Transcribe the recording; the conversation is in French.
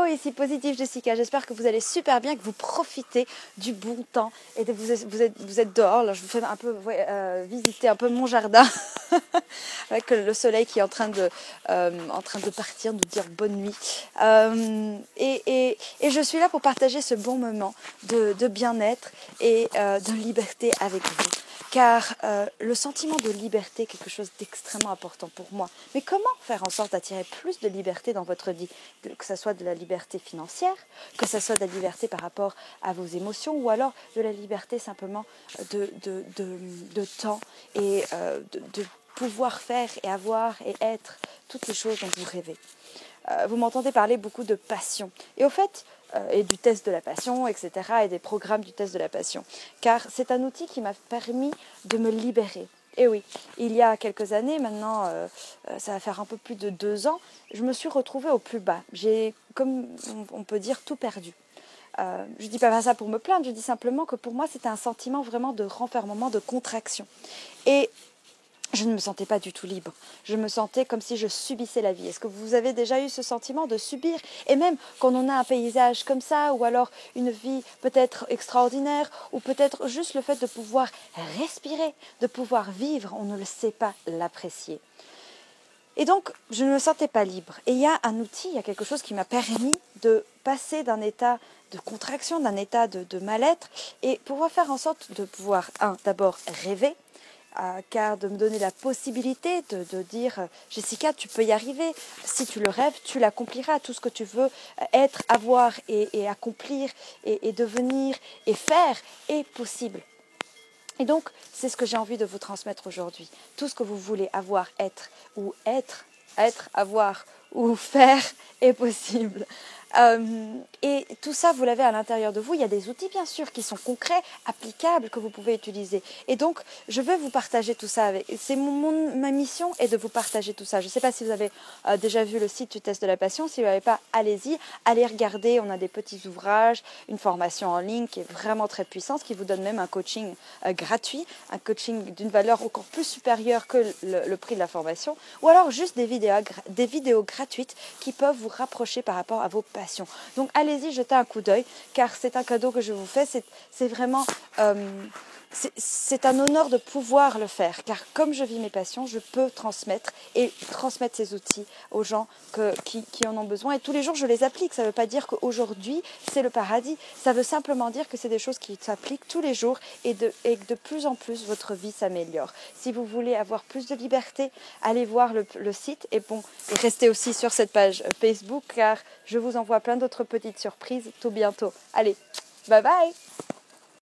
ici Positive Jessica, j'espère que vous allez super bien, que vous profitez du bon temps et que vous êtes dehors. Là, je vous fais un peu visiter un peu mon jardin avec le soleil qui est en train de partir, nous dire bonne nuit. Et je suis là pour partager ce bon moment de bien-être et de liberté avec vous. Car le sentiment de liberté est quelque chose d'extrêmement important pour moi. Mais comment faire en sorte d'attirer plus de liberté dans votre vie? Que ce soit de la liberté financière, que ce soit de la liberté par rapport à vos émotions, ou alors de la liberté simplement de temps et de pouvoir faire et avoir et être toutes les choses dont vous rêvez. Vous m'entendez parler beaucoup de passion. Et au fait, et du test de la passion, etc., et des programmes du test de la passion. Car c'est un outil qui m'a permis de me libérer. Et oui, il y a quelques années, maintenant, ça va faire un peu plus de 2 ans, je me suis retrouvée au plus bas. J'ai, comme on peut dire, tout perdu. Je ne dis pas ça pour me plaindre, je dis simplement que pour moi, c'était un sentiment vraiment de renfermement, de contraction. Et je ne me sentais pas du tout libre. Je me sentais comme si je subissais la vie. Est-ce que vous avez déjà eu ce sentiment de subir? Et même quand on a un paysage comme ça, ou alors une vie peut-être extraordinaire, ou peut-être juste le fait de pouvoir respirer, de pouvoir vivre, on ne le sait pas l'apprécier. Et donc, je ne me sentais pas libre. Et il y a un outil, il y a quelque chose qui m'a permis de passer d'un état de contraction, d'un état de mal-être, et pouvoir faire en sorte de pouvoir, d'abord rêver, car de me donner la possibilité de dire Jessica, tu peux y arriver, si tu le rêves, tu l'accompliras, tout ce que tu veux être, avoir et accomplir et devenir et faire est possible. Et donc, c'est ce que j'ai envie de vous transmettre aujourd'hui. Tout ce que vous voulez avoir, être, avoir ou faire est possible. Et tout ça, vous l'avez à l'intérieur de vous. Il y a des outils, bien sûr, qui sont concrets, applicables, que vous pouvez utiliser. Et donc, je vais vous partager tout ça. Ma mission est de vous partager tout ça. Je ne sais pas si vous avez déjà vu le site du test de la passion. Si vous n'avez pas, allez-y, allez regarder. On a des petits ouvrages, une formation en ligne qui est vraiment très puissante, qui vous donne même un coaching gratuit, un coaching d'une valeur encore plus supérieure que le prix de la formation, ou alors juste des vidéos gratuites qui peuvent vous rapprocher par rapport à vos passions. Donc allez-y, jetez un coup d'œil, car c'est un cadeau que je vous fais. C'est vraiment c'est un honneur de pouvoir le faire, car comme je vis mes passions, je peux transmettre ces outils aux gens qui en ont besoin. Et tous les jours, je les applique. Ça ne veut pas dire qu'aujourd'hui, c'est le paradis. Ça veut simplement dire que c'est des choses qui s'appliquent tous les jours et que de plus en plus, votre vie s'améliore. Si vous voulez avoir plus de liberté, allez voir le site et restez aussi sur cette page Facebook, car je vous envoie plein d'autres petites surprises tout bientôt. Allez, bye bye!